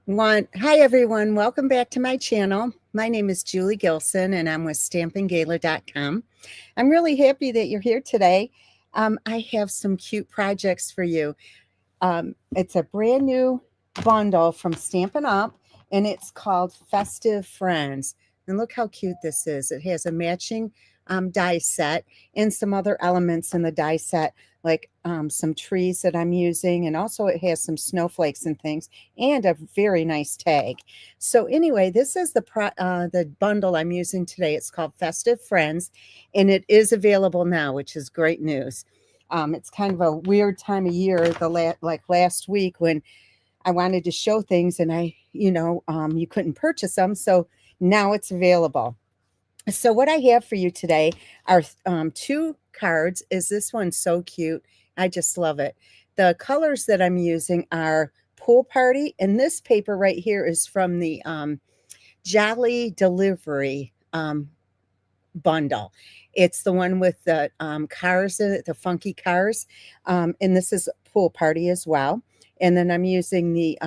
Hi everyone, welcome back to my channel. My name is Julie Gilson and I'm with stampinggala.com. I'm really happy that you're here today. I have some cute projects for you. It's a brand new bundle from Stampin' Up and it's called Festive Friends. And look how cute this is. It has a matching die set and some other elements in the die set, like some trees that I'm using, and also it has some snowflakes and things, and a very nice tag. So anyway, this is the bundle I'm using today. It's called Festive Friends, and it is available now, which is great news. It's kind of a weird time of year, like last week when I wanted to show things and you couldn't purchase them. So now it's available. So what I have for you today are two cards. Is this one so cute? I just love it. The colors that I'm using are Pool Party, and this paper right here is from the Jolly Delivery bundle. It's the one with the cars in it, the funky cars, and this is Pool Party as well. And then I'm using the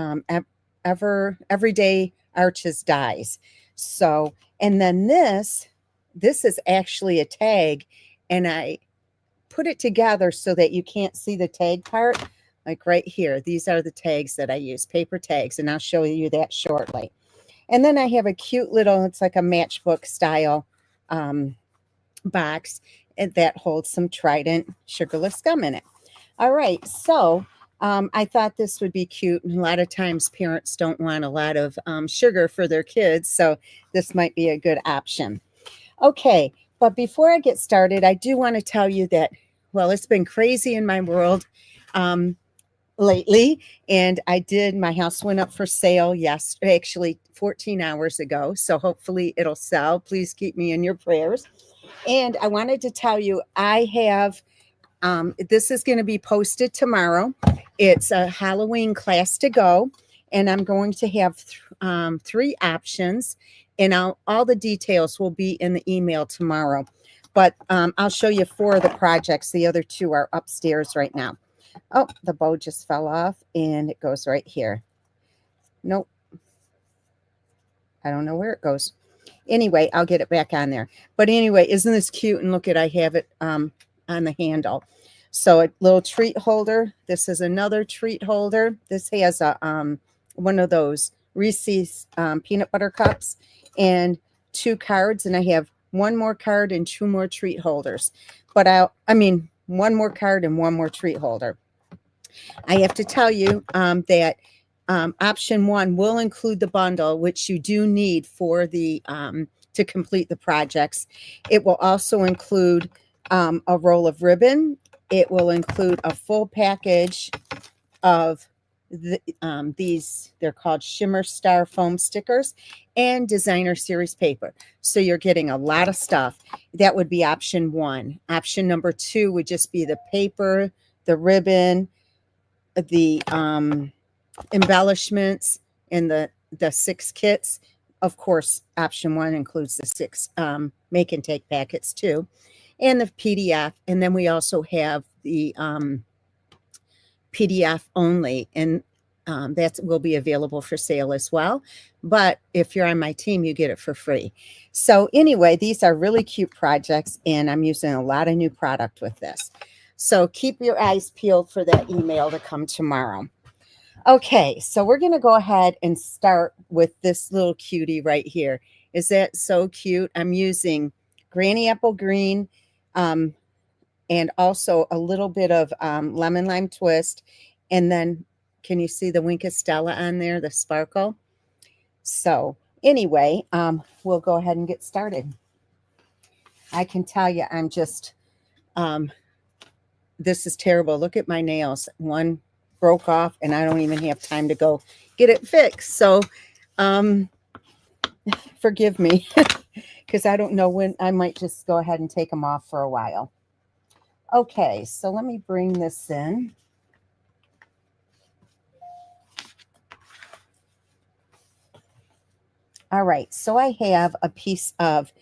Everyday Arches dies. So, and then this is actually a tag, and I put it together so that you can't see the tag part. Like right here, these are the tags that I use, paper tags, and I'll show you that shortly. And then I have a cute little, it's like a matchbook style box that holds some Trident sugarless gum in it. All right, so I thought this would be cute. And a lot of times parents don't want a lot of sugar for their kids, so this might be a good option. Okay, but before I get started, I do want to tell you that, well, it's been crazy in my world lately, and my house went up for sale yesterday, actually 14 hours ago, so hopefully it'll sell. Please keep me in your prayers. And I wanted to tell you, I have this is going to be posted tomorrow. It's a Halloween class to go, and I'm going to have three options, and all the details will be in the email tomorrow. But I'll show you four of the projects. The other two are upstairs right now. Oh, the bow just fell off, and it goes right here. Nope. I don't know where it goes. Anyway, I'll get it back on there. But anyway, isn't this cute? And look I have it on the handle. So a little treat holder. This is another treat holder. This has a one of those Reese's peanut butter cups and two cards. And I have one more card and two more treat holders. But one more card and one more treat holder. I have to tell you that option one will include the bundle, which you do need for the to complete the projects. It will also include a roll of ribbon. It will include a full package of these, they're called Shimmer Star foam stickers, and designer series paper. So you're getting a lot of stuff. That would be option one. Option number two would just be the paper, the ribbon, the embellishments, and the 6 kits. Of course, option one includes the 6 make and take packets too, and the PDF. And then we also have the PDF only, and that will be available for sale as well. But if you're on my team, you get it for free. So anyway, these are really cute projects, and I'm using a lot of new product with this. So keep your eyes peeled for that email to come tomorrow. Okay, so we're going to go ahead and start with this little cutie right here. Is that so cute? I'm using Granny Apple Green and also a little bit of Lemon Lime Twist. And then, can you see the Wink of Stella on there, the sparkle? So anyway, we'll go ahead and get started. I can tell you I'm just, this is terrible. Look at my nails. One broke off and I don't even have time to go get it fixed. So forgive me because I don't know when. I might just go ahead and take them off for a while. Okay, so let me bring this in. All right, so I have a piece of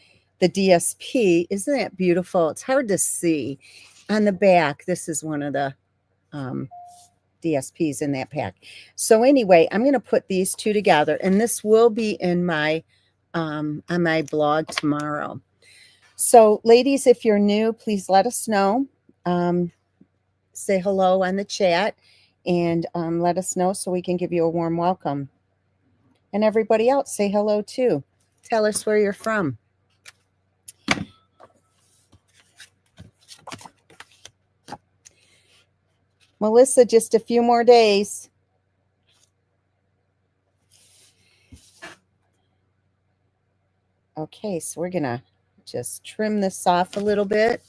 the DSP. Isn't that beautiful? It's hard to see on the back. This is one of the DSPs in that pack. So anyway, I'm going to put these two together, and this will be in my on my blog tomorrow. So ladies, if you're new, please let us know. Say hello on the chat, and let us know so we can give you a warm welcome. And everybody else, say hello too. Tell us where you're from. Melissa, just a few more days. Okay, so we're gonna just trim this off a little bit.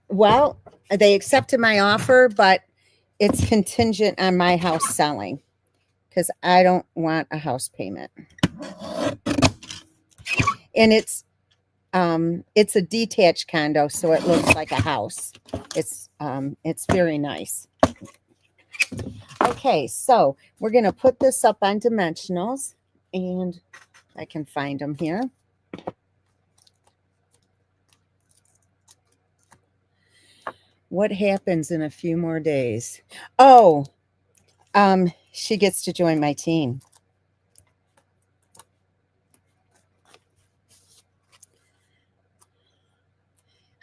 Well, they accepted my offer, but it's contingent on my house selling because I don't want a house payment. And it's a detached condo, so it looks like a house. It's very nice. Okay, so we're gonna put this up on dimensionals, and I can find them here. What happens in a few more days? Oh, she gets to join my team.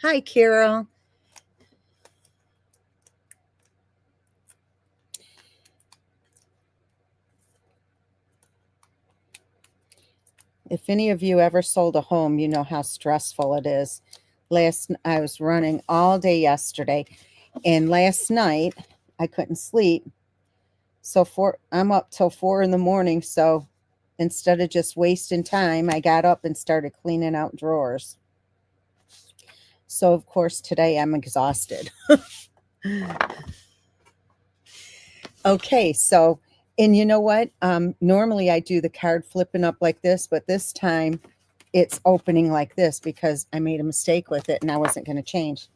Hi, Carol. If any of you ever sold a home, you know how stressful it is. I was running all day yesterday, and last night I couldn't sleep. So I'm up till 4 in the morning. So instead of just wasting time, I got up and started cleaning out drawers. So of course today I'm exhausted. Okay, so, and you know what? Normally I do the card flipping up like this, but this time it's opening like this because I made a mistake with it and I wasn't going to change.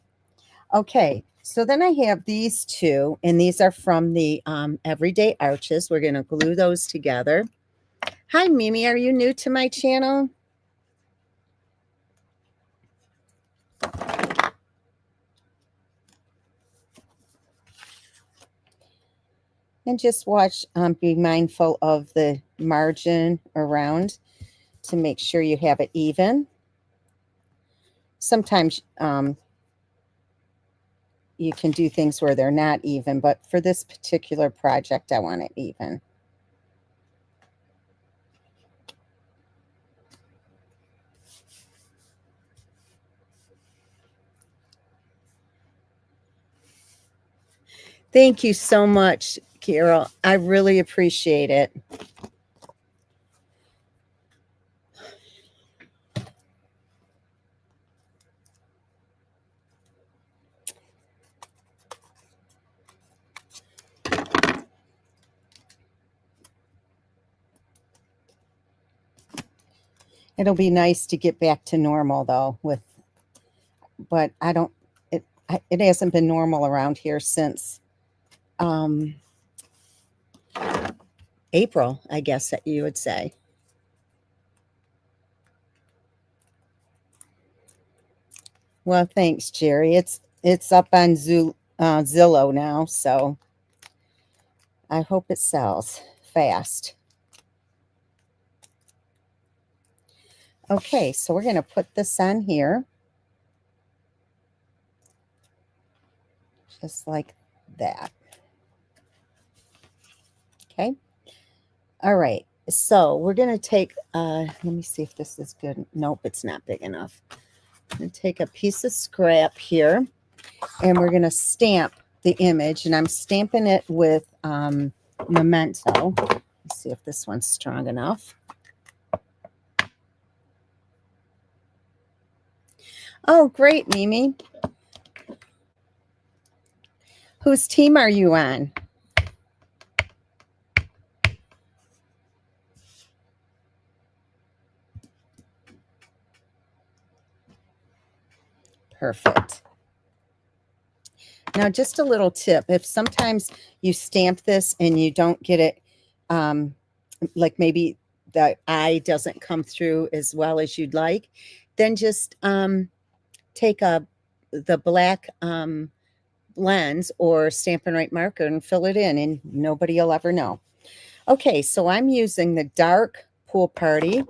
Okay, so then I have these two, and these are from the Everyday Arches. We're going to glue those together. Hi, Mimi. Are you new to my channel? And just watch, be mindful of the margin around to make sure you have it even. Sometimes you can do things where they're not even, but for this particular project, I want it even. Thank you so much, Carol. I really appreciate it. It'll be nice to get back to normal though but I don't, it hasn't been normal around here since April, I guess that you would say. Well, thanks, Jerry. It's up on Zillow now, so I hope it sells fast. Okay, so we're going to put this on here. Just like that. Okay. All right. So we're going to take, let me see if this is good. Nope, it's not big enough. I'm going to take a piece of scrap here, and we're going to stamp the image, and I'm stamping it with Memento. Let's see if this one's strong enough. Oh, great, Mimi. Whose team are you on? Perfect. Now, just a little tip. If sometimes you stamp this and you don't get it, like maybe the eye doesn't come through as well as you'd like, then just take the black lens or Stampin' Right marker and fill it in, and nobody will ever know. Okay, so I'm using the dark Pool Party,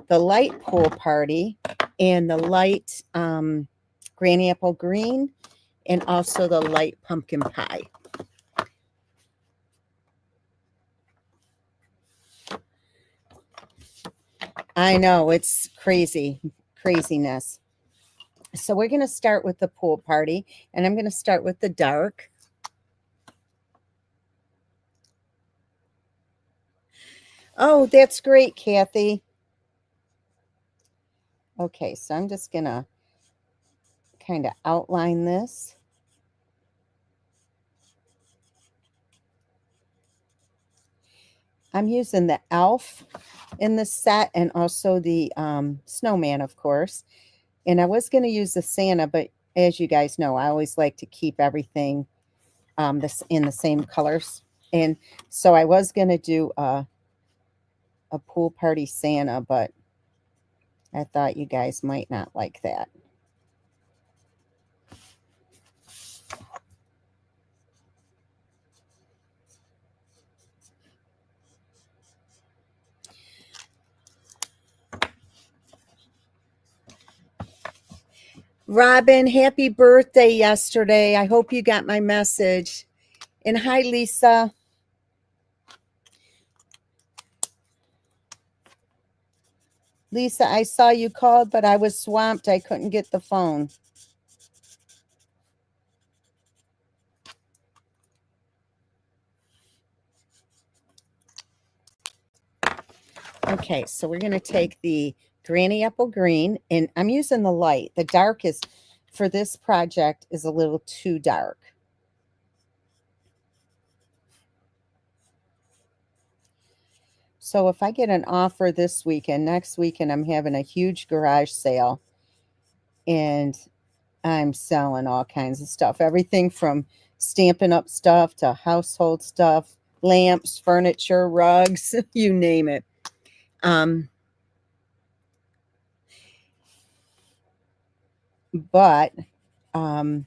the light Pool Party, and the light Granny Apple Green, and also the light Pumpkin Pie. I know, it's craziness. So we're going to start with the Pool Party, and I'm going to start with the dark. Oh, that's great, Kathy. Okay, so I'm just going to kind of outline this. I'm using the elf in the set and also the snowman, of course. And I was going to use the Santa, but as you guys know, I always like to keep everything this in the same colors. And so I was going to do a Pool Party Santa, but I thought you guys might not like that. Robin, happy birthday yesterday. I hope you got my message. And hi, Lisa. Lisa, I saw you called, but I was swamped. I couldn't get the phone. Okay, so we're going to take the Granny Apple Green, and I'm using the light. The dark is, for this project, is a little too dark. So if I get an offer this weekend, next weekend I'm having a huge garage sale, and I'm selling all kinds of stuff. Everything from Stampin' Up stuff to household stuff, lamps, furniture, rugs, you name it. But in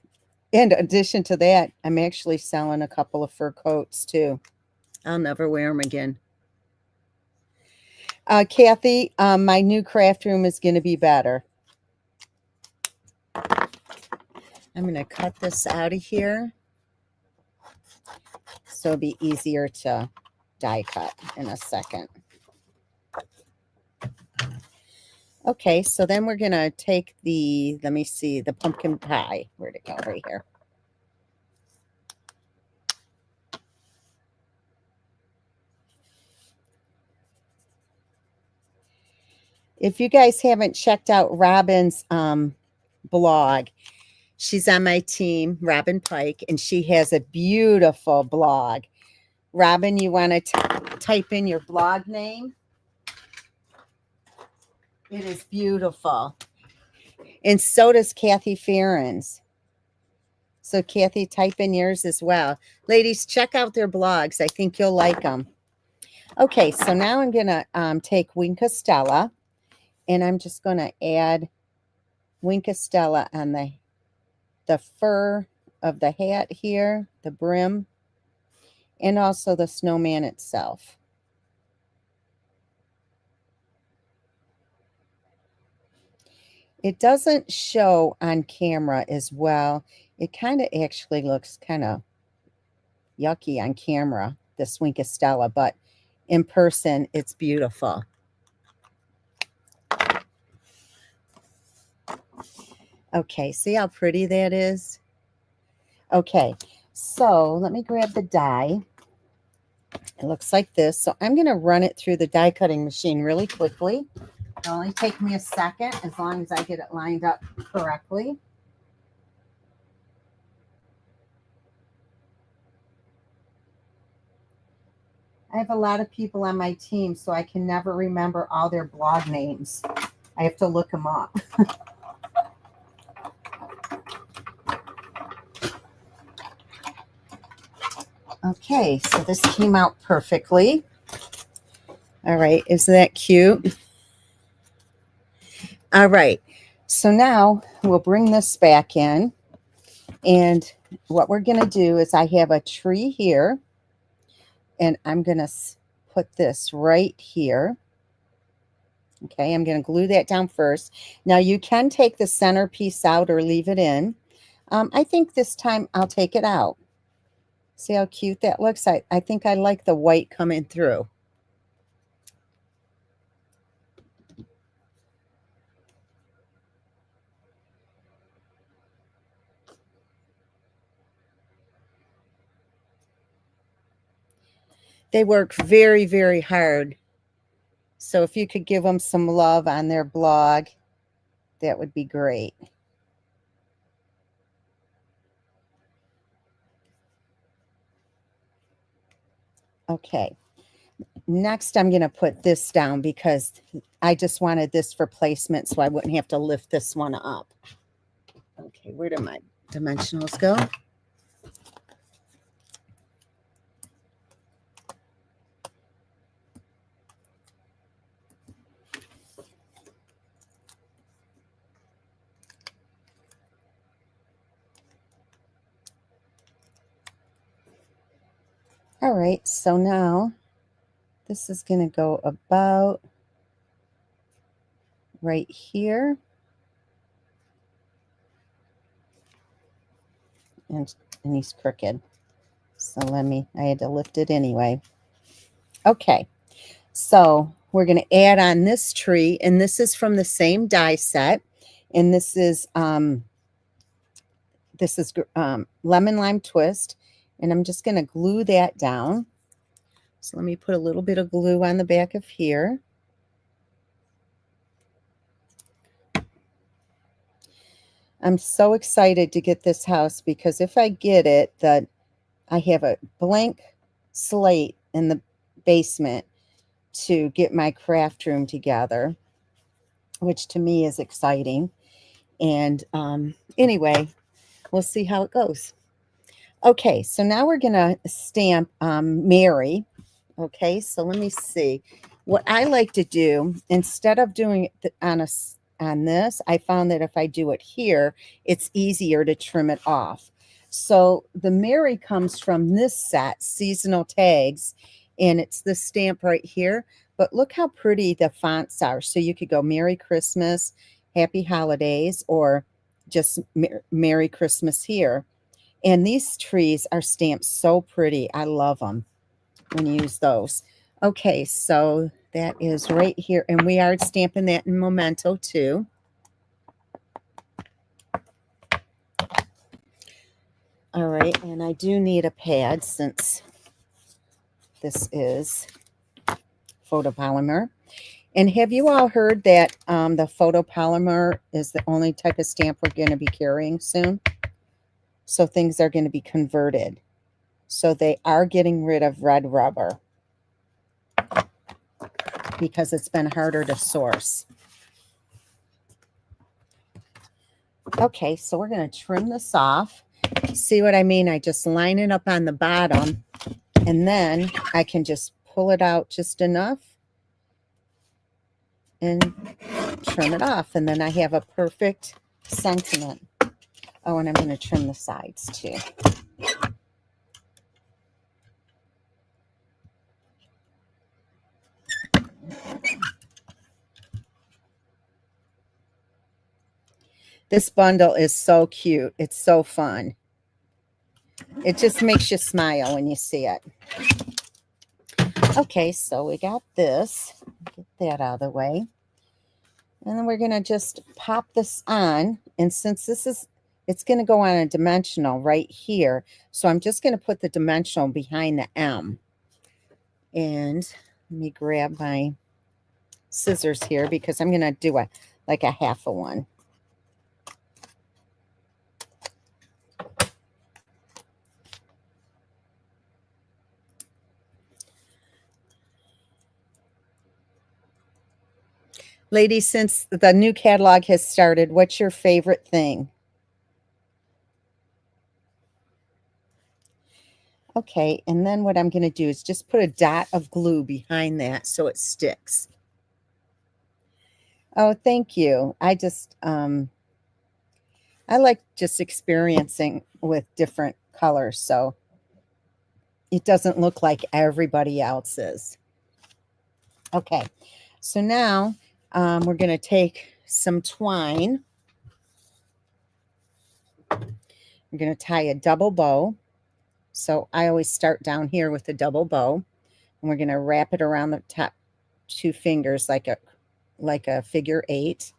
addition to that, I'm actually selling a couple of fur coats too. I'll never wear them again. Kathy, my new craft room is going to be better. I'm going to cut this out of here so it'll be easier to die cut in a second. Okay, so then we're going to take the, let me see, the pumpkin pie. Where'd it go? Right here. If you guys haven't checked out Robin's blog, she's on my team, Robin Pike, and she has a beautiful blog. Robin, you want to type in your blog name? It is beautiful. And so does Kathy Farron's. So Kathy, type in yours as well. Ladies, check out their blogs. I think you'll like them. Okay, so now I'm going to take Wink Stella, and I'm just going to add Wink Stella on the fur of the hat here, the brim, and also the snowman itself. It doesn't show on camera as well. It kind of actually looks kind of yucky on camera, this Wink Stella, but in person, it's beautiful. Okay, see how pretty that is? Okay, so let me grab the die. It looks like this. So I'm going to run it through the die cutting machine really quickly. It'll only take me a second as long as I get it lined up correctly. I have a lot of people on my team, so I can never remember all their blog names. I have to look them up. Okay, so this came out perfectly. All right, isn't that cute? All right, so now we'll bring this back in, and what we're going to do is I have a tree here, and I'm going to put this right here. Okay, I'm going to glue that down first. Now you can take the center piece out or leave it in. I think this time I'll take it out. See how cute that looks? I think I like the white coming through. They work very, very hard. So if you could give them some love on their blog, that would be great. Okay. Next, I'm going to put this down because I just wanted this for placement so I wouldn't have to lift this one up. Okay, where do my dimensionals go? All right, so now this is going to go about right here. And he's crooked. So I had to lift it anyway. Okay, so we're going to add on this tree, and this is from the same die set. And this is lemon lime twist, and I'm just going to glue that down. So let me put a little bit of glue on the back of here. I'm so excited to get this house because if I get it, I have a blank slate in the basement to get my craft room together, which to me is exciting. And anyway, we'll see how it goes. Okay, so now we're going to stamp Mary. Okay, so let me see. What I like to do, instead of doing it on this, I found that if I do it here, it's easier to trim it off. So the Mary comes from this set, Seasonal Tags, and it's this stamp right here. But look how pretty the fonts are. So you could go Merry Christmas, Happy Holidays, or just Merry Christmas here. And these trees are stamped so pretty. I love them when you use those. Okay, so that is right here. And we are stamping that in Memento too. All right, and I do need a pad since this is photopolymer. And have you all heard that the photopolymer is the only type of stamp we're going to be carrying soon? So things are going to be converted. So they are getting rid of red rubber because it's been harder to source. Okay, so we're going to trim this off. See what I mean? I just line it up on the bottom, and then I can just pull it out just enough and trim it off. And then I have a perfect sentiment. Oh, and I'm going to trim the sides too. This bundle is so cute. It's so fun. It just makes you smile when you see it. Okay, so we got this. Get that out of the way. And then we're going to just pop this on. And since it's going to go on a dimensional right here. So I'm just going to put the dimensional behind the M. And let me grab my scissors here because I'm going to do like a half a one. Ladies, since the new catalog has started, what's your favorite thing? Okay, and then what I'm going to do is just put a dot of glue behind that so it sticks. Oh, thank you. I I like just experiencing with different colors so it doesn't look like everybody else's. Okay, so now we're going to take some twine. We're going to tie a double bow. So I always start down here with a double bow, and we're going to wrap it around the top 2 fingers like a figure 8,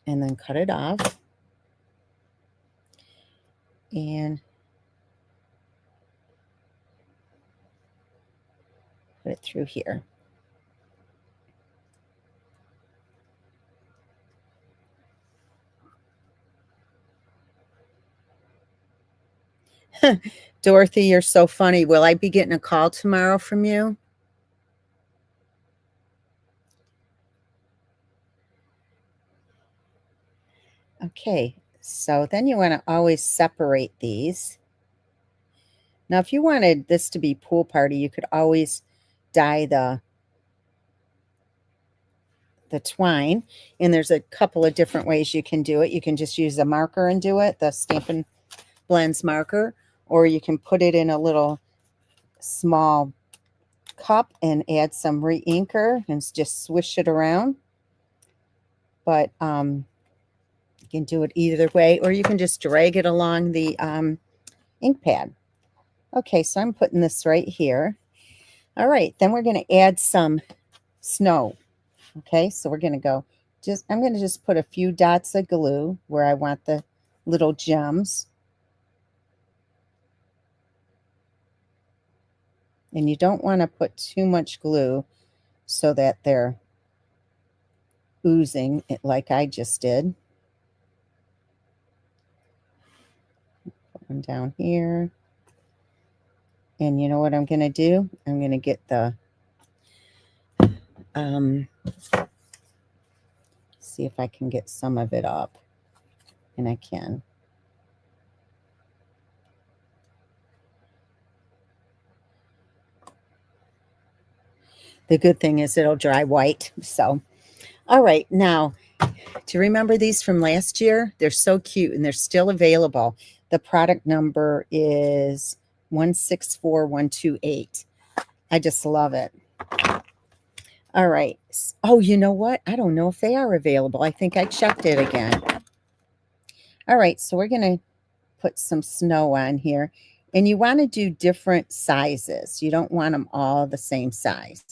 and then cut it off and put it through here. Dorothy, you're so funny. Will I be getting a call tomorrow from you? Okay, so then you want to always separate these. Now, if you wanted this to be pool party, you could always dye the twine, and there's a couple of different ways you can do it. You can just use a marker and do it, the Stampin' Blends marker, or you can put it in a little small cup and add some re-inker and just swish it around. But you can do it either way, or you can just drag it along the ink pad. Okay, so I'm putting this right here. All right, then we're going to add some snow. Okay, so we're going to go I'm going to just put a few dots of glue where I want the little gems. And you don't want to put too much glue so that they're oozing it like I just did. Put one down here. And you know what I'm going to do? I'm going to get the see if I can get some of it up. And I can. The good thing is it'll dry white. So, all right. Now, do you remember these from last year? They're so cute and they're still available. The product number is 164128. I just love it. All right. Oh, you know what? I don't know if they are available. I think I checked it again. All right. So we're going to put some snow on here. And you want to do different sizes. You don't want them all the same size.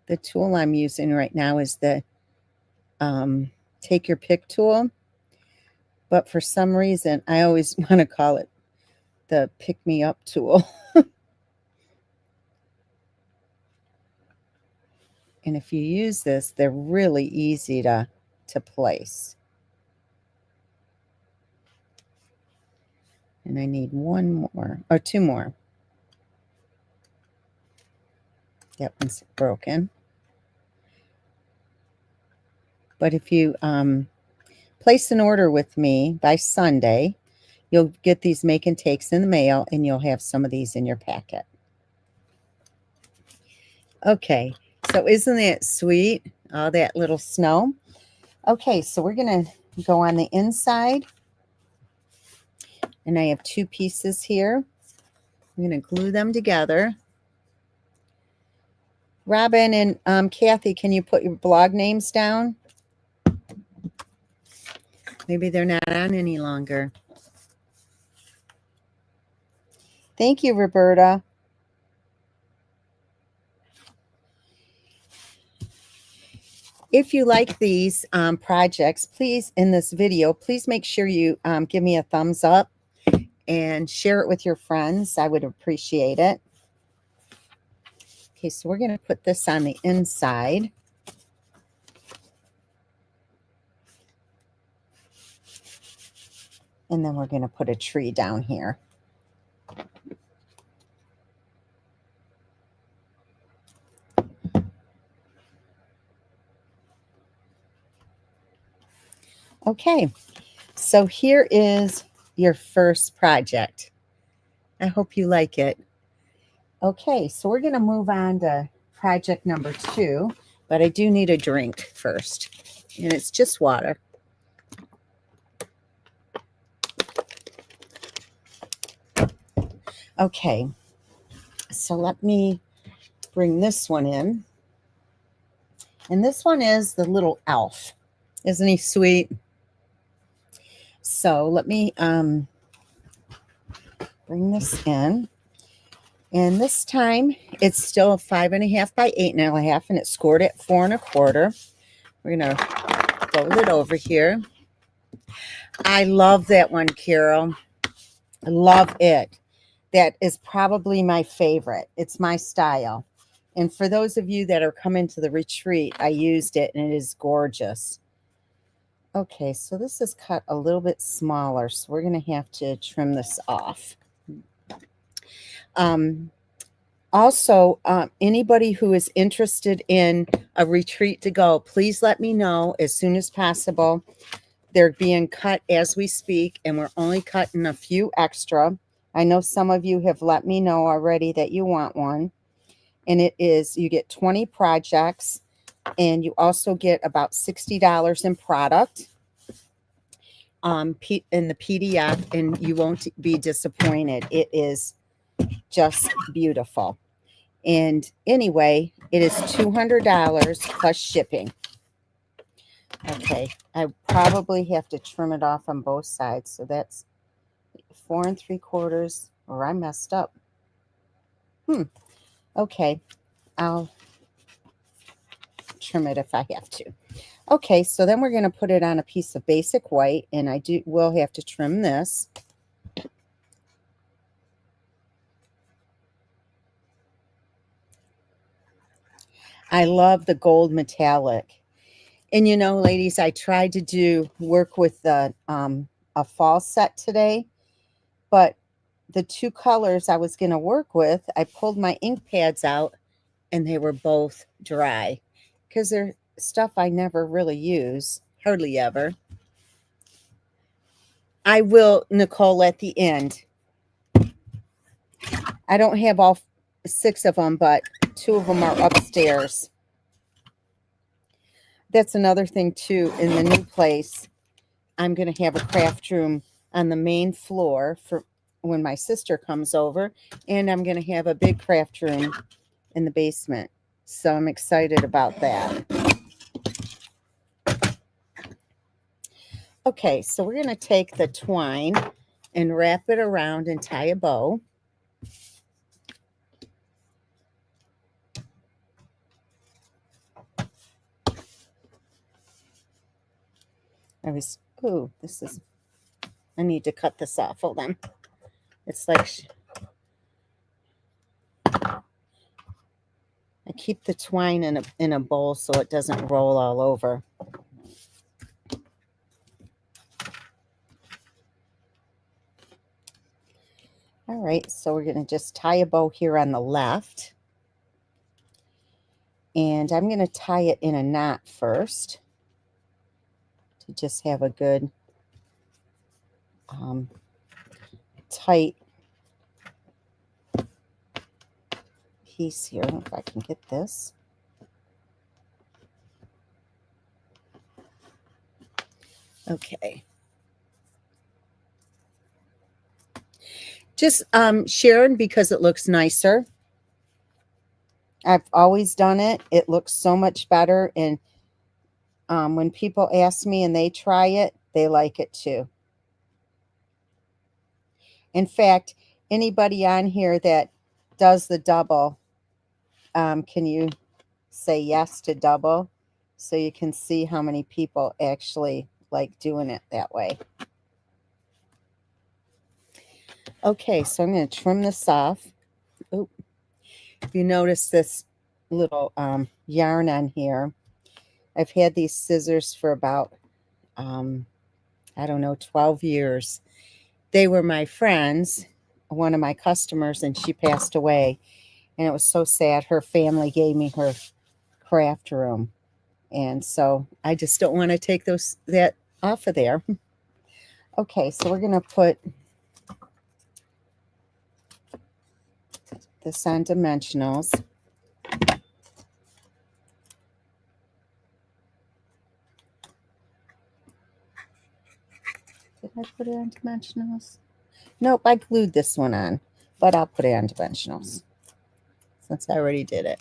The tool I'm using right now is the Take Your Pick tool. But for some reason, I always want to call it the Pick Me Up tool. And if you use this, they're really easy to place. And I need one more, or two more. That one's broken. But if you place an order with me by Sunday, you'll get these make and takes in the mail, and you'll have some of these in your packet. Okay, so isn't that sweet? All that little snow. Okay, so we're going to go on the inside. And I have 2 pieces here. I'm going to glue them together. Robin and Kathy, can you put your blog names down? Maybe they're not on any longer. Thank you, Roberta. If you like these projects, please, in this video, please make sure you give me a thumbs up and share it with your friends. I would appreciate it. Okay, so we're going to put this on the inside. And then we're going to put a tree down here. Okay, so here is your first project. I hope you like it. Okay, so we're going to move on to project number 2, but I do need a drink first, and it's just water. Okay, so let me bring this one in. And this one is the little elf. Isn't he sweet? So let me bring this in. And this time it's still 5.5 by 8.5, and it's scored at 4 1/4. We're going to fold it over here. I love that one, Carol. I love it. That is probably my favorite. It's my style. And for those of you that are coming to the retreat, I used it and it is gorgeous. Okay, so this is cut a little bit smaller, so we're going to have to trim this off. Also, anybody who is interested in a retreat to go, please let me know as soon as possible. They're being cut as we speak, and we're only cutting a few extra. I know some of you have let me know already that you want one. And it is, you get 20 projects, and you also get about $60 in product in the PDF, and you won't be disappointed. It is just beautiful. And anyway, it is $200 plus shipping. Okay, I probably have to trim it off on both sides. So that's 4 3/4, or I messed up. Okay, I'll trim it if I have to. Okay, so then we're going to put it on a piece of basic white, and I will have to trim this. I love the gold metallic. And you know, ladies, I tried to work with a fall set today, but the 2 colors I was going to work with, I pulled my ink pads out and they were both dry because they're stuff I never really use, hardly ever. I will, Nicole, at the end. I don't have all 6 of them, but 2 of them are upstairs. That's another thing too. In the new place, I'm going to have a craft room on the main floor for when my sister comes over, and I'm going to have a big craft room in the basement. So I'm excited about that. Okay, so we're going to take the twine and wrap it around and tie a bow. I need to cut this off. Hold on. It's like I keep the twine in a bowl so it doesn't roll all over. All right, so we're going to just tie a bow here on the left. And I'm going to tie it in a knot first to just have a good tight piece here. If I can get this. Okay. Just sharing because it looks nicer. I've always done it. It looks so much better. And when people ask me and they try it, they like it too. In fact, anybody on here that does the double, can you say yes to double so you can see how many people actually like doing it that way? Okay, so I'm going to trim this off. Oh, if you notice this little yarn on here, I've had these scissors for about, I don't know, 12 years. They were my friends, one of my customers, and she passed away. And it was so sad. Her family gave me her craft room. And so I just don't want to take that off of there. Okay, so we're going to put this on dimensionals. Did I put it on dimensionals? Nope, I glued this one on, but I'll put it on dimensionals since I already did it.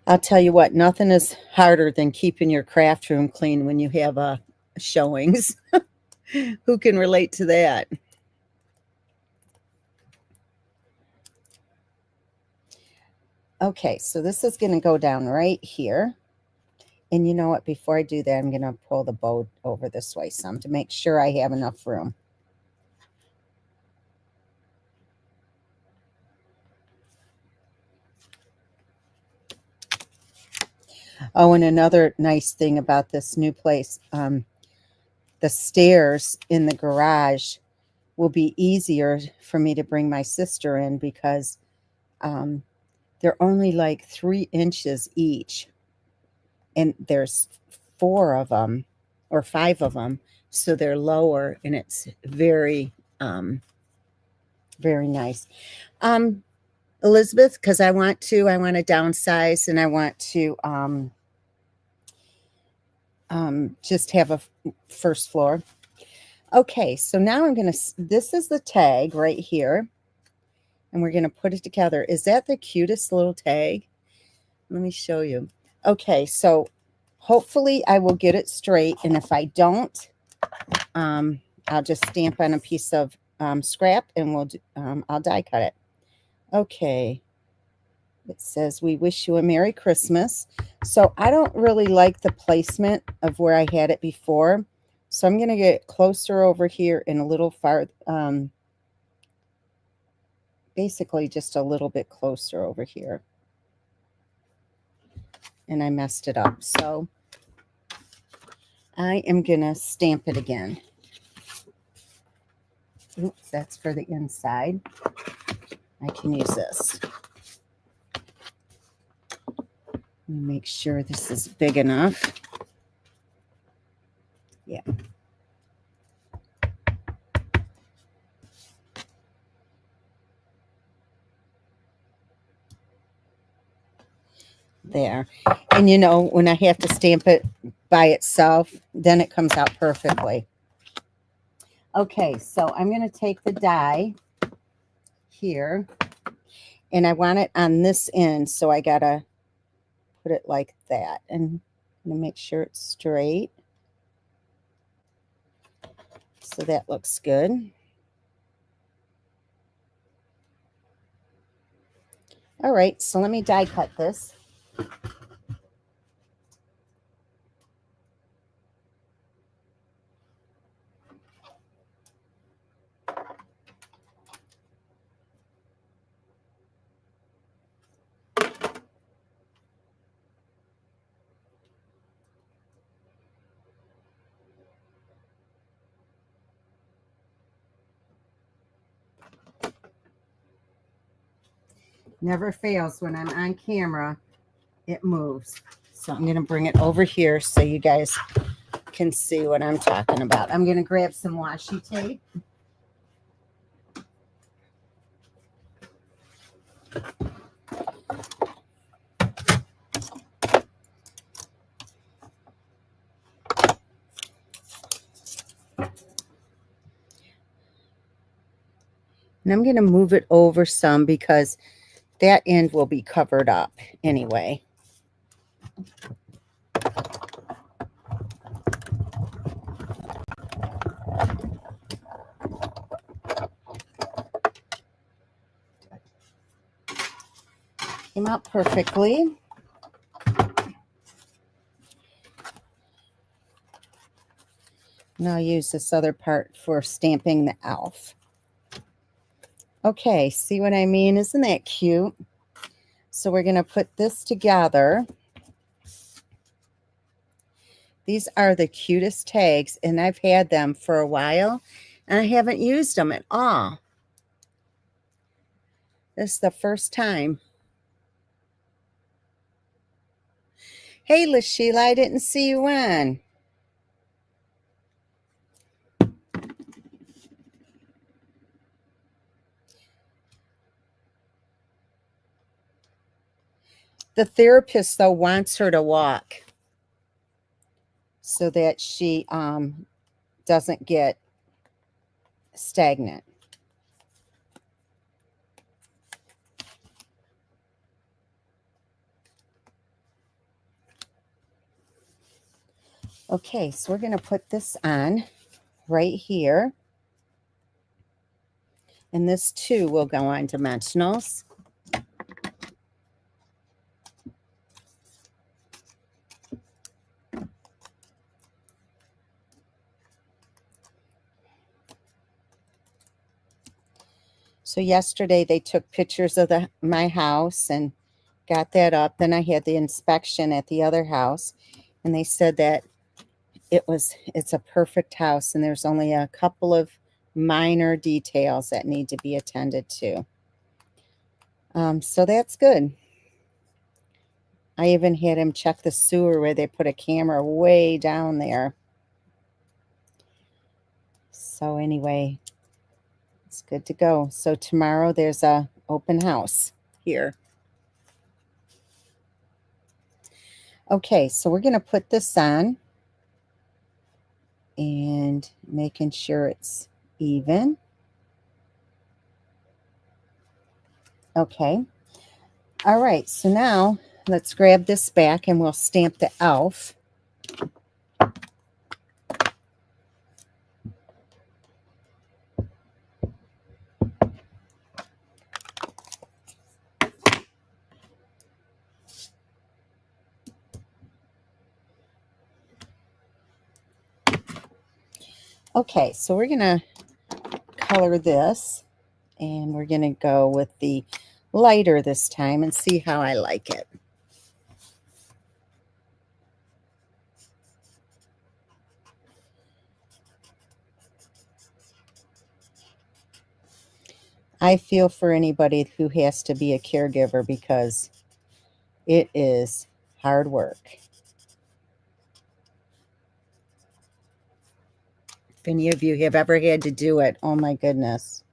I'll tell you what, nothing is harder than keeping your craft room clean when you have showings. Who can relate to that? Okay, so this is going to go down right here. And you know what? Before I do that, I'm going to pull the bow over this way some to make sure I have enough room. Oh, and another nice thing about this new place, the stairs in the garage will be easier for me to bring my sister in because they're only like 3 inches each. And there's 4 of them or 5 of them. So they're lower and it's very, very nice. Elizabeth, because I want to downsize and I want to just have a first floor. Okay, so now I'm going to, this is the tag right here. And we're going to put it together. Is that the cutest little tag? Let me show you. Okay, so hopefully I will get it straight. And if I don't, I'll just stamp on a piece of scrap and we'll I'll die cut it. Okay. It says, we wish you a Merry Christmas. So I don't really like the placement of where I had it before. So I'm going to get closer over here and a little far, basically just a little bit closer over here. And I messed it up. So I am going to stamp it again. Oops, that's for the inside. I can use this. Make sure this is big enough. Yeah. There. And you know, when I have to stamp it by itself, then it comes out perfectly. Okay, so I'm going to take the die here and I want it on this end, so I got to put it like that, and I'm going to make sure it's straight. So that looks good. All right, so let me die cut this. Never fails when I'm on camera, it moves. So I'm going to bring it over here so you guys can see what I'm talking about. I'm going to grab some washi tape. And I'm going to move it over some because that end will be covered up anyway. Came out perfectly. And I'll use this other part for stamping the elf. Okay, see what I mean? Isn't that cute? So we're going to put this together. These are the cutest tags, and I've had them for a while. and I haven't used them at all. This is the first time. Hey, LaSheila, I didn't see you on. The therapist, though, wants her to walk so that she doesn't get stagnant. Okay, so we're going to put this on right here. And this too will go on dimensionals. So yesterday they took pictures of my house and got that up. Then I had the inspection at the other house, and they said that it's a perfect house and there's only a couple of minor details that need to be attended to. So that's good. I even had him check the sewer where they put a camera way down there. So anyway, it's good to go. So tomorrow there's a open house here. Okay, so we're going to put this on and making sure it's even. Okay. All right, so now let's grab this back and we'll stamp the elf. Okay, so we're going to color this, and we're going to go with the lighter this time and see how I like it. I feel for anybody who has to be a caregiver because it is hard work. If any of you have ever had to do it, oh my goodness.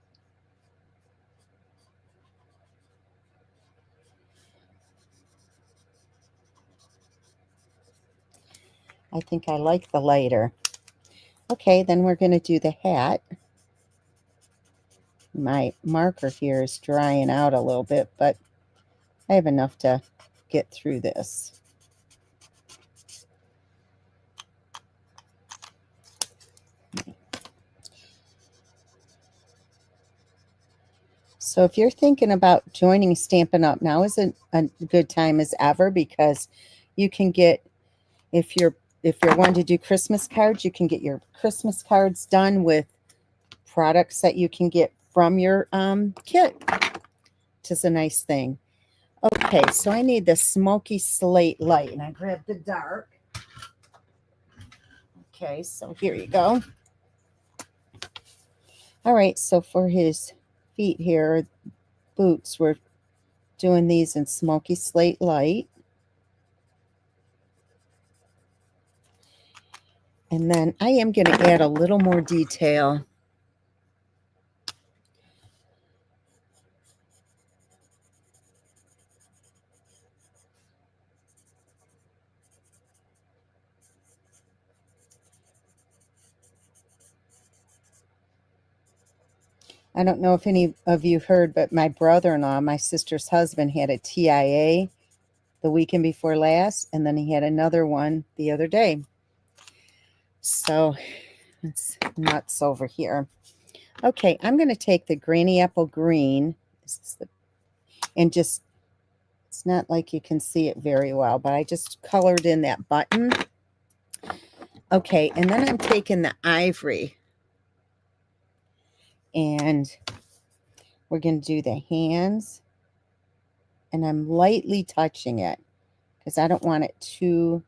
I think I like the lighter. Okay, then we're going to do the hat. My marker here is drying out a little bit, but I have enough to get through this. So if you're thinking about joining Stampin' Up, now is a good time as ever, because you can get, if you're wanting to do Christmas cards, you can get your Christmas cards done with products that you can get from your kit, which is a nice thing. Okay, so I need the smoky slate light, and I grabbed the dark. Okay, so here you go. All right, so for his feet here, boots, we're doing these in smoky slate light. And then I am going to add a little more detail. I don't know if any of you heard, but my brother-in-law, my sister's husband, had a TIA the weekend before last, and then he had another one the other day. So it's nuts over here. Okay, I'm going to take the Granny Apple Green, and just, it's not like you can see it very well, but I just colored in that button. Okay, and then I'm taking the ivory, and we're going to do the hands, and I'm lightly touching it because I don't want it too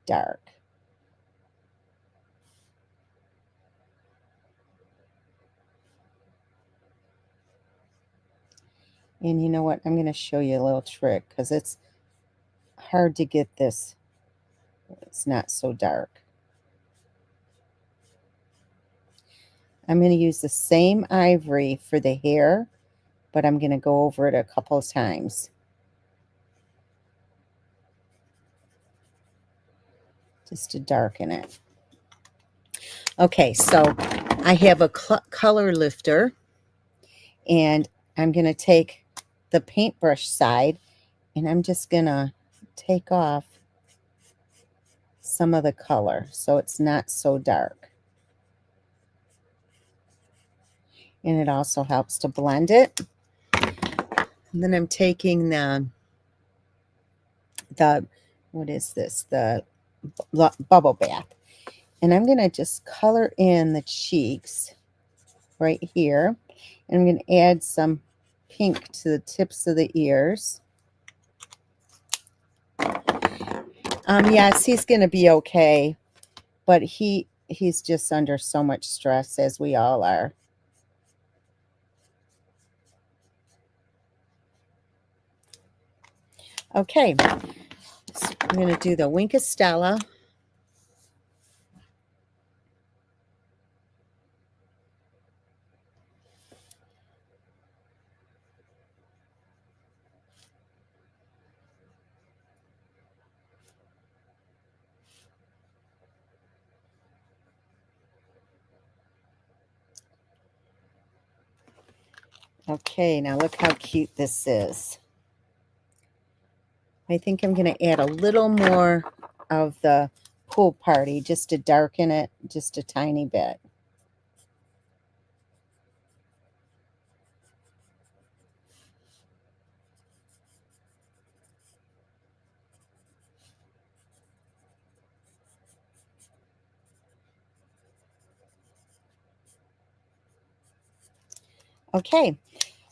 dark. And you know what? I'm going to show you a little trick because it's hard to get this. It's not so dark. I'm going to use the same ivory for the hair, but I'm going to go over it a couple of times just to darken it. Okay, so I have a color lifter, and I'm going to take the paintbrush side, and I'm just going to take off some of the color so it's not so dark. And it also helps to blend it. And then I'm taking the what is this? The bubble bath. And I'm going to just color in the cheeks right here. And I'm going to add some pink to the tips of the ears. Yes, he's going to be okay, but he's just under so much stress, as we all are. Okay, so I'm going to do the Wink of Stella. Okay, now look how cute this is. I think I'm going to add a little more of the pool party just to darken it just a tiny bit. Okay,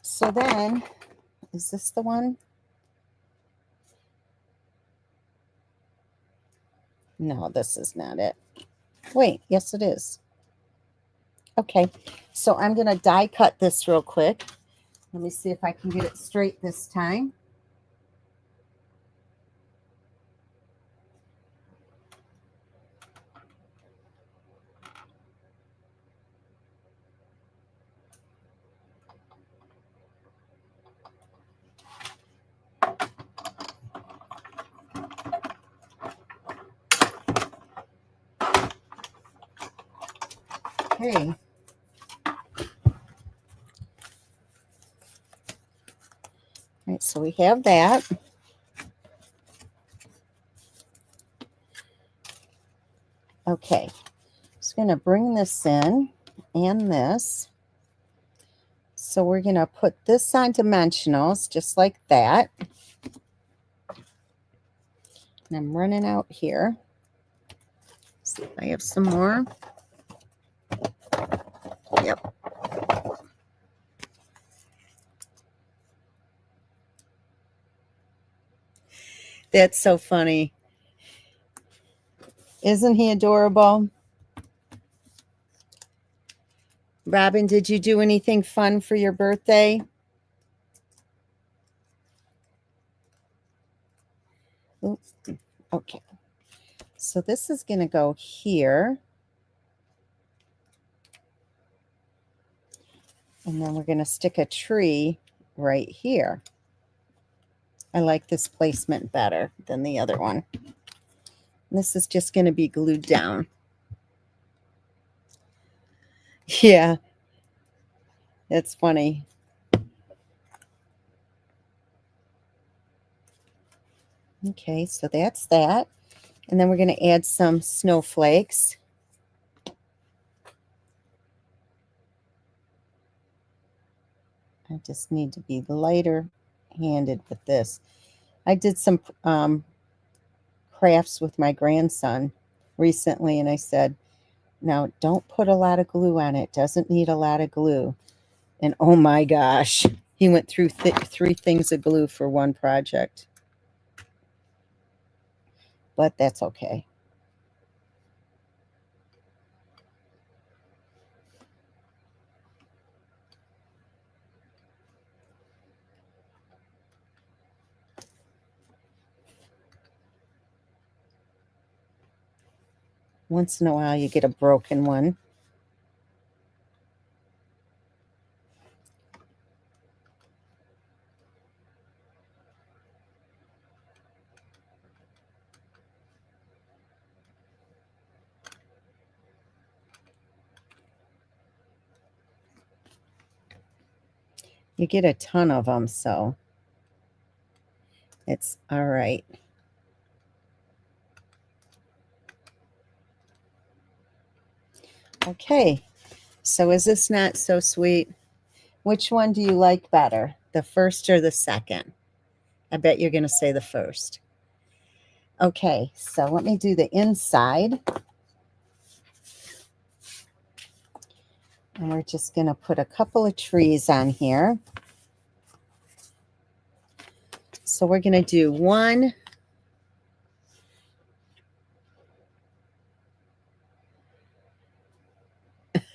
so then, is this the one? No, this is not it. Wait, yes it is. Okay, so I'm going to die cut this real quick. Let me see if I can get it straight this time. Okay. All right, so we have that. Okay, just going to bring this in and this. So we're going to put this on dimensionals just like that. And I'm running out here. Let's see if I have some more. Yep. That's so funny. Isn't he adorable? Robin, did you do anything fun for your birthday? Oops. Okay. So this is going to go here. And then we're going to stick a tree right here. I like this placement better than the other one. And this is just going to be glued down. Yeah, it's funny. Okay, so that's that. And then we're going to add some snowflakes. I just need to be lighter handed with this. I did some crafts with my grandson recently, and I said, now don't put a lot of glue on it. It doesn't need a lot of glue. And oh my gosh, he went through 3 things of glue for one project. But that's okay. Once in a while you get a broken one. You get a ton of them, so it's all right. Okay, so is this not so sweet? Which one do you like better, the first or the second? I bet you're going to say the first. Okay, so let me do the inside. And we're just going to put a couple of trees on here. So we're going to do one.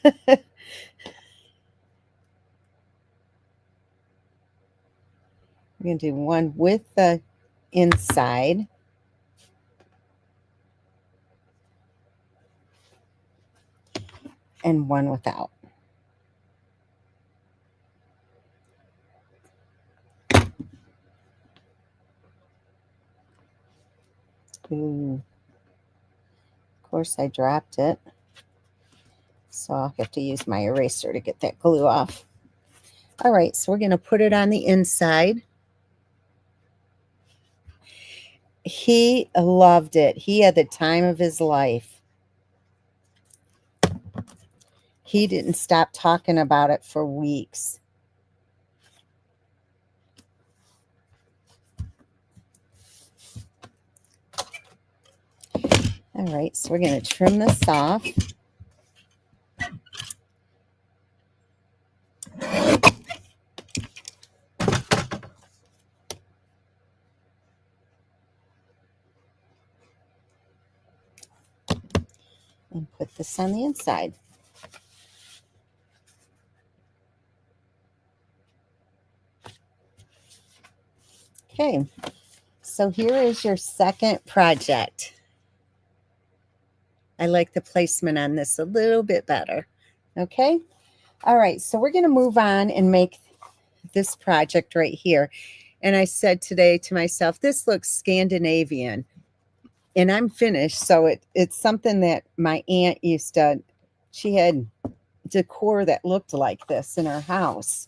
We're going to do one with the inside. And one without. Ooh. Of course, I dropped it. So I'll have to use my eraser to get that glue off. All right, so we're going to put it on the inside. He loved it. He had the time of his life. He didn't stop talking about it for weeks. All right, so we're going to trim this off. And put this on the inside. Okay, so here is your second project. I like the placement on this a little bit better. Okay, all right, so we're going to move on and make this project right here. And I said today to myself, this looks Scandinavian. And I'm finished. So it's something that my aunt used to, she had decor that looked like this in her house.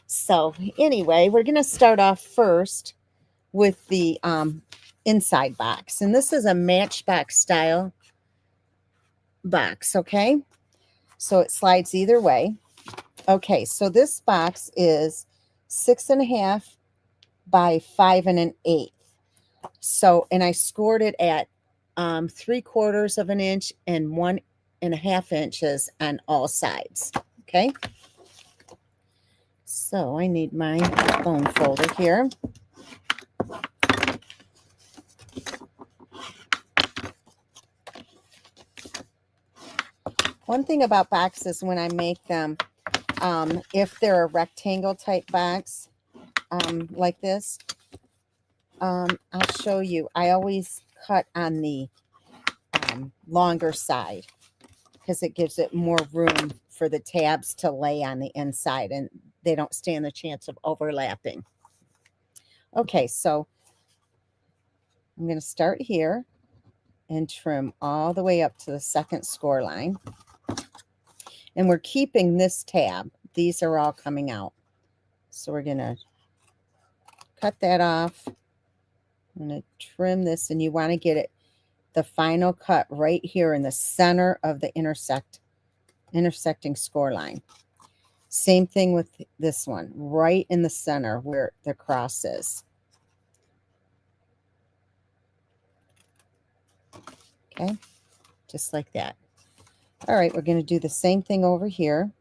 So anyway, we're going to start off first with the inside box. And this is a Matchbook style box, okay? So it slides either way. Okay, so this box is 6.5 by 5 1/8. So, and I scored it at 3/4 of an inch and 1.5 inches on all sides. Okay. So I need my bone folder here. One thing about boxes when I make them, if they're a rectangle type box like this, I'll show you. I always cut on the longer side because it gives it more room for the tabs to lay on the inside and they don't stand the chance of overlapping. Okay, so I'm going to start here and trim all the way up to the second score line. And we're keeping this tab. These are all coming out. So we're going to cut that off. I'm going to trim this, and you want to get it the final cut right here in the center of the intersecting score line. Same thing with this one, right in the center where the cross is. Okay, just like that. All right, we're going to do the same thing over here.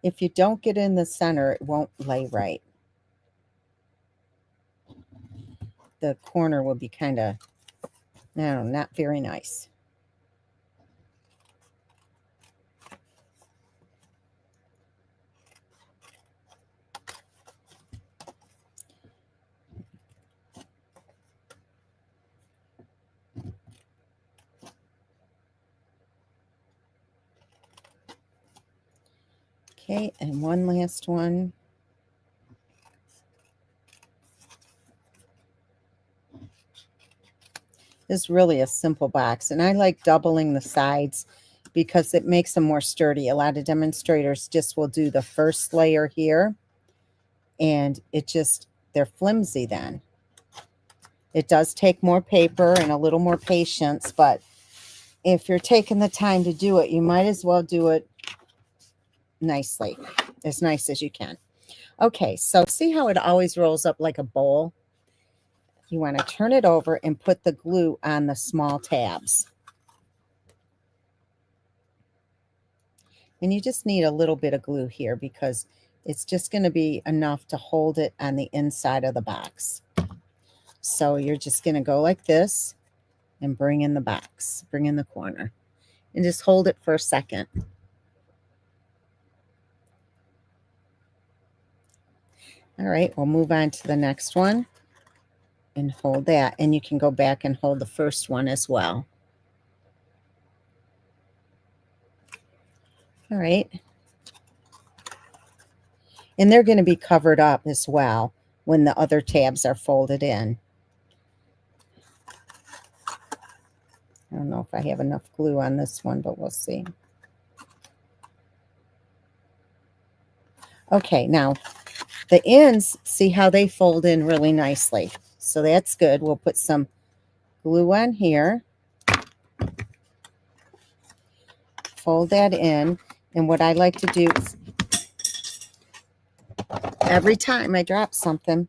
If you don't get in the center, it won't lay right. The corner will be kind of, no, not very nice. Okay, and one last one. This is really a simple box, and I like doubling the sides because it makes them more sturdy. A lot of demonstrators just will do the first layer here, and they're flimsy then. It does take more paper and a little more patience, but if you're taking the time to do it, you might as well do it nicely, as nice as you can. Okay, so see how it always rolls up like a bowl? You want to turn it over and put the glue on the small tabs. And you just need a little bit of glue here because it's just going to be enough to hold it on the inside of the box. So you're just going to go like this and bring in the box, bring in the corner, and just hold it for a second. All right, we'll move on to the next one and hold that. And you can go back and hold the first one as well. All right. And they're going to be covered up as well when the other tabs are folded in. I don't know if I have enough glue on this one, but we'll see. Okay, now the ends, see how they fold in really nicely. So that's good. We'll put some glue on here. Fold that in. And what I like to do is every time I drop something,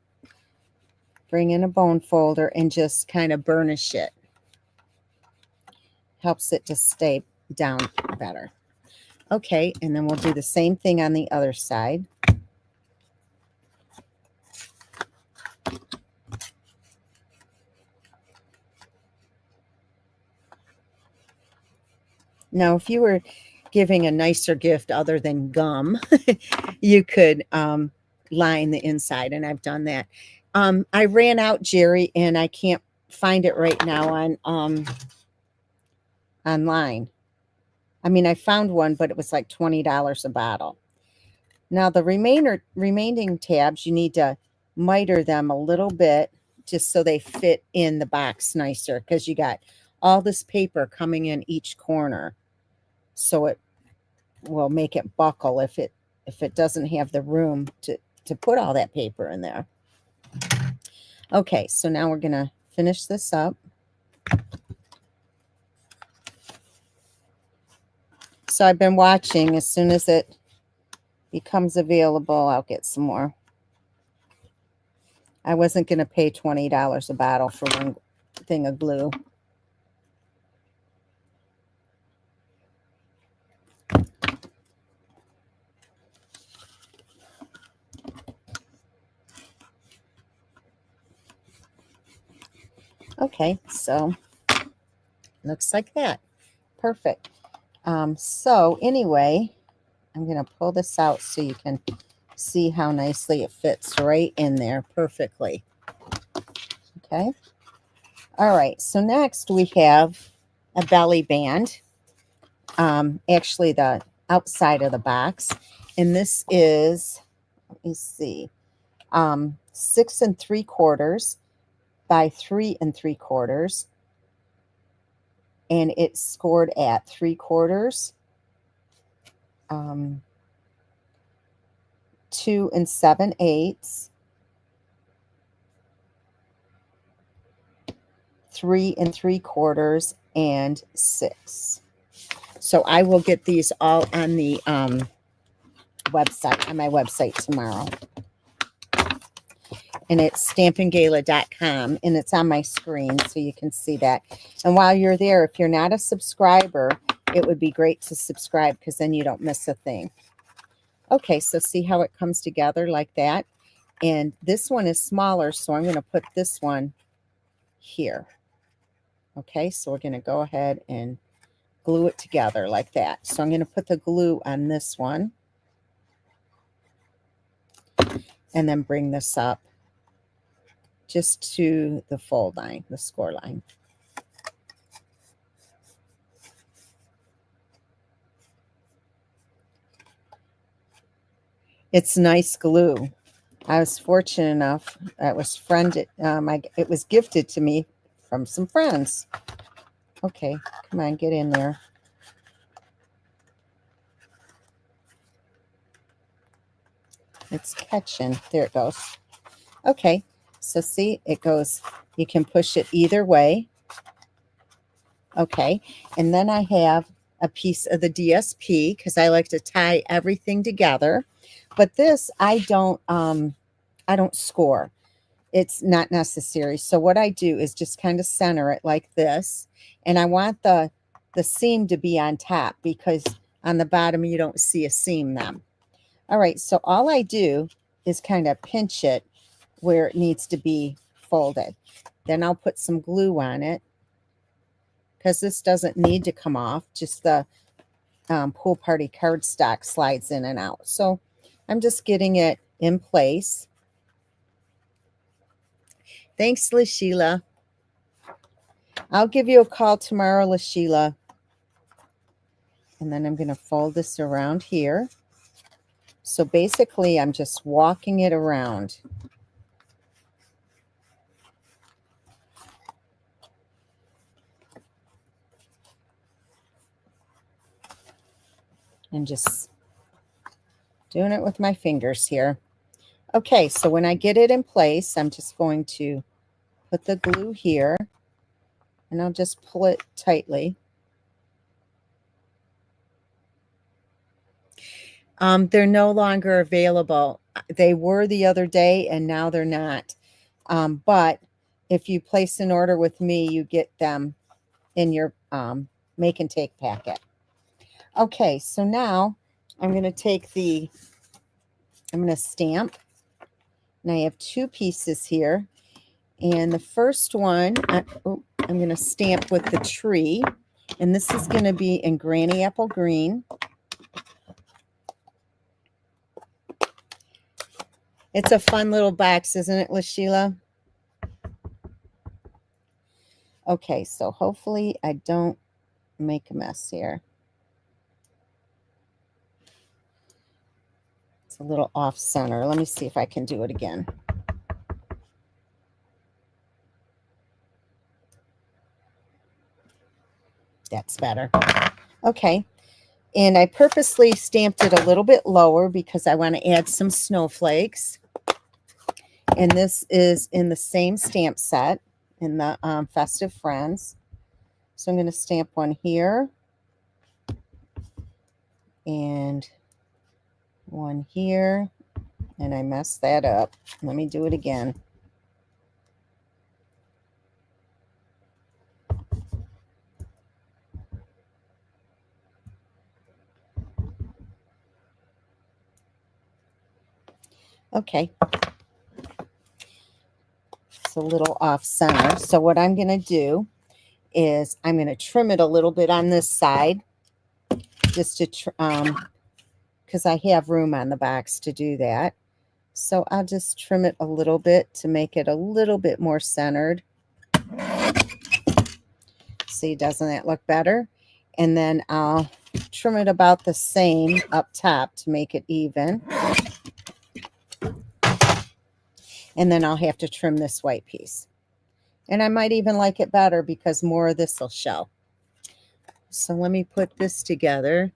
bring in a bone folder and just kind of burnish it. Helps it to stay down better. Okay, and then we'll do the same thing on the other side. Now, if you were giving a nicer gift other than gum, you could line the inside, and I've done that. I ran out, Jerry, and I can't find it right now on online. I mean, I found one, but it was like $20 a bottle. Now, the remaining tabs, you need to miter them a little bit just so they fit in the box nicer, because you got all this paper coming in each corner. So it will make it buckle if it doesn't have the room to put all that paper in there. Okay, so now we're going to finish this up. So I've been watching. As soon as it becomes available, I'll get some more. I wasn't going to pay $20 a bottle for one thing of glue. Okay, so looks like that. Perfect. So anyway, I'm going to pull this out so you can see how nicely it fits right in there perfectly. Okay. All right. So next we have a belly band. Actually the outside of the box. And this is, let me see, 6 3/4 by 3 3/4. And it's scored at 3/4, 2 7/8, 3 3/4, and 6. So I will get these all on the website, on my website tomorrow. And it's stampingala.com, and it's on my screen so you can see that. And while you're there, if you're not a subscriber, it would be great to subscribe because then you don't miss a thing. Okay, so see how it comes together like that? And this one is smaller, so I'm going to put this one here. Okay, so we're going to go ahead and glue it together like that. So I'm going to put the glue on this one and then bring this up just to the fold line, the score line. It's nice glue. I was fortunate enough. It was it was gifted to me from some friends. Okay, come on, get in there. It's catching. There it goes. Okay, so see, it goes. You can push it either way. Okay, and then I have a piece of the DSP because I like to tie everything together. But this I don't score. It's not necessary. So what I do is just kind of center it like this, and I want the seam to be on top because on the bottom you don't see a seam then. All right, so all I do is kind of pinch it where it needs to be folded. Then I'll put some glue on it because this doesn't need to come off. Just the pool party cardstock slides in and out. So I'm just getting it in place. Thanks, LaSheila. I'll give you a call tomorrow, LaSheila. And then I'm going to fold this around here. So basically, I'm just walking it around. And just doing it with my fingers here. Okay, so when I get it in place, I'm just going to put the glue here. And I'll just pull it tightly. They're no longer available. They were the other day, and now they're not. But if you place an order with me, you get them in your make and take packet. Okay, so now I'm going to take I'm going to stamp. And I have two pieces here. And the first one, I'm going to stamp with the tree. And this is going to be in Granny Apple Green. It's a fun little box, isn't it, LaSheila? Okay, so hopefully I don't make a mess here. It's a little off center. Let me see if I can do it again. That's better. Okay, and I purposely stamped it a little bit lower because I want to add some snowflakes. And this is in the same stamp set in the Festive Friends. So I'm going to stamp one here and one here, and I messed that up. Let me do it again. Okay. It's a little off center. So what I'm going to do is I'm going to trim it a little bit on this side just to because I have room on the box to do that. So I'll just trim it a little bit to make it a little bit more centered. See, doesn't that look better? And then I'll trim it about the same up top to make it even. And then I'll have to trim this white piece. And I might even like it better because more of this will show. So let me put this together.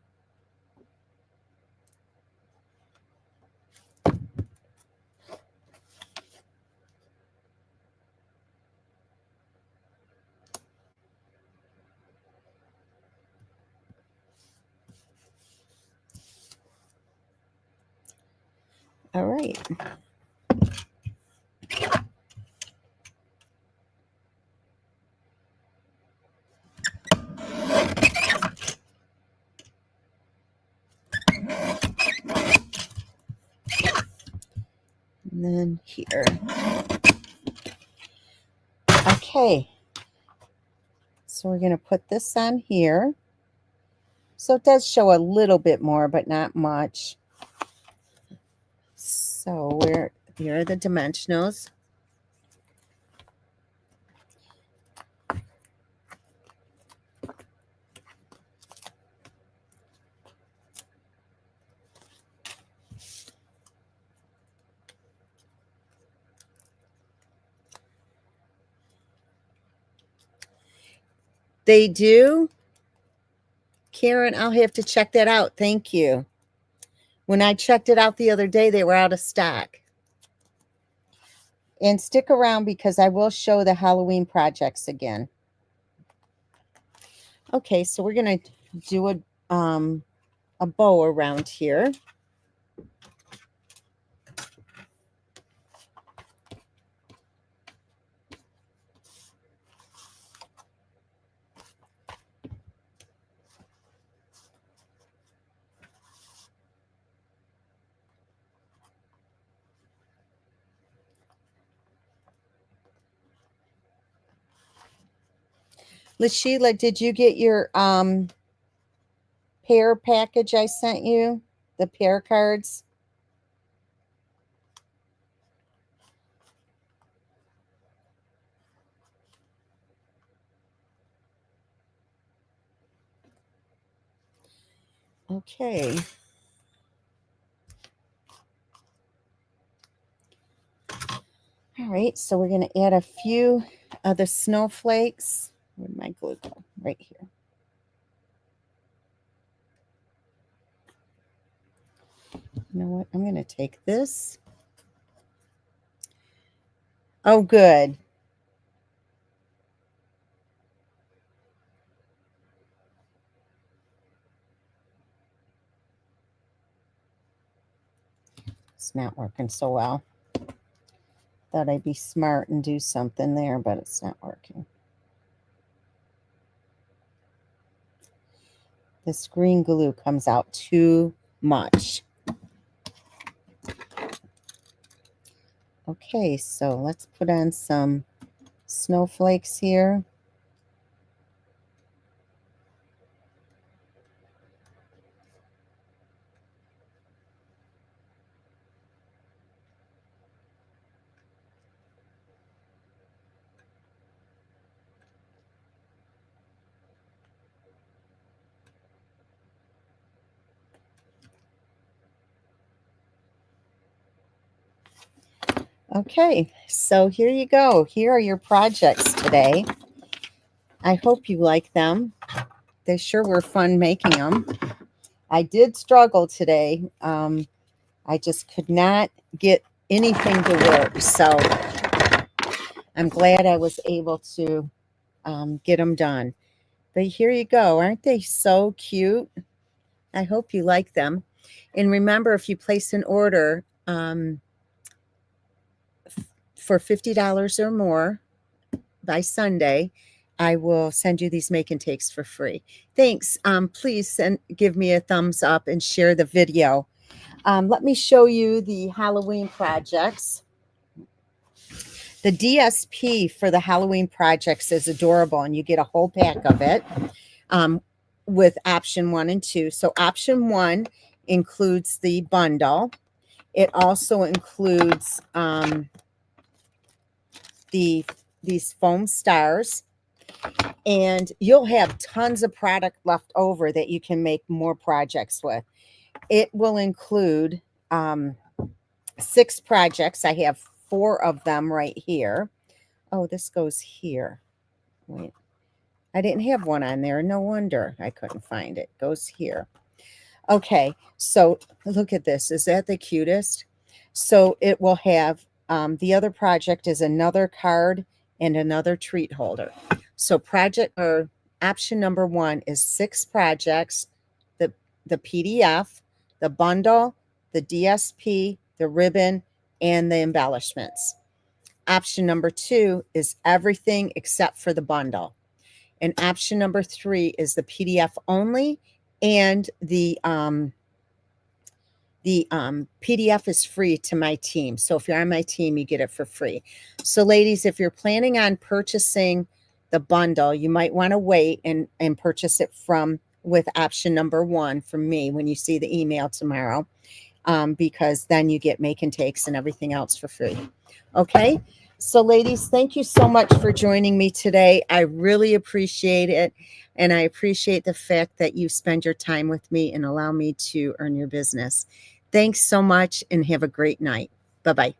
All right. And then here. Okay. So we're going to put this on here. So it does show a little bit more, but not much. So here are the dimensionals. They do? Karen, I'll have to check that out. Thank you. When I checked it out the other day, they were out of stock. And stick around because I will show the Halloween projects again. Okay, so we're going to do a bow around here. LaSheila, did you get your pair package I sent you? The pair cards? Okay. All right, so we're going to add a few of the snowflakes. Where'd my glue go? Right here. You know what? I'm going to take this. Oh, good. It's not working so well. Thought I'd be smart and do something there, but it's not working. This green glue comes out too much. Okay, so let's put on some snowflakes here. Okay, so here you go. Here are your projects today. I hope you like them. They sure were fun making them. I did struggle today. I just could not get anything to work. So I'm glad I was able to get them done. But here you go. Aren't they so cute? I hope you like them. And remember, if you place an order for $50 or more by Sunday, I will send you these make and takes for free. Thanks. Please give me a thumbs up and share the video. Let me show you the Halloween projects. The DSP for the Halloween projects is adorable, and you get a whole pack of it with option 1 and 2. So option 1 includes the bundle. It also includes these foam stars, and you'll have tons of product left over that you can make more projects with. It will include 6 projects. I have 4 of them right here. Oh, this goes here. Wait, I didn't have one on there. No wonder I couldn't find it. Goes here. Okay, so look at this. Is that the cutest? So it will have the other project is another card and another treat holder. So project or option number 1 is 6 projects, the PDF, the bundle, the DSP, the ribbon, and the embellishments. Option number 2 is everything except for the bundle. And option number 3 is the PDF only, and the PDF is free to my team. So if you're on my team, you get it for free. So ladies, if you're planning on purchasing the bundle, you might want to wait and purchase it with option number 1 from me when you see the email tomorrow, because then you get make and takes and everything else for free. Okay. So ladies, thank you so much for joining me today. I really appreciate it. And I appreciate the fact that you spend your time with me and allow me to earn your business. Thanks so much and have a great night. Bye-bye.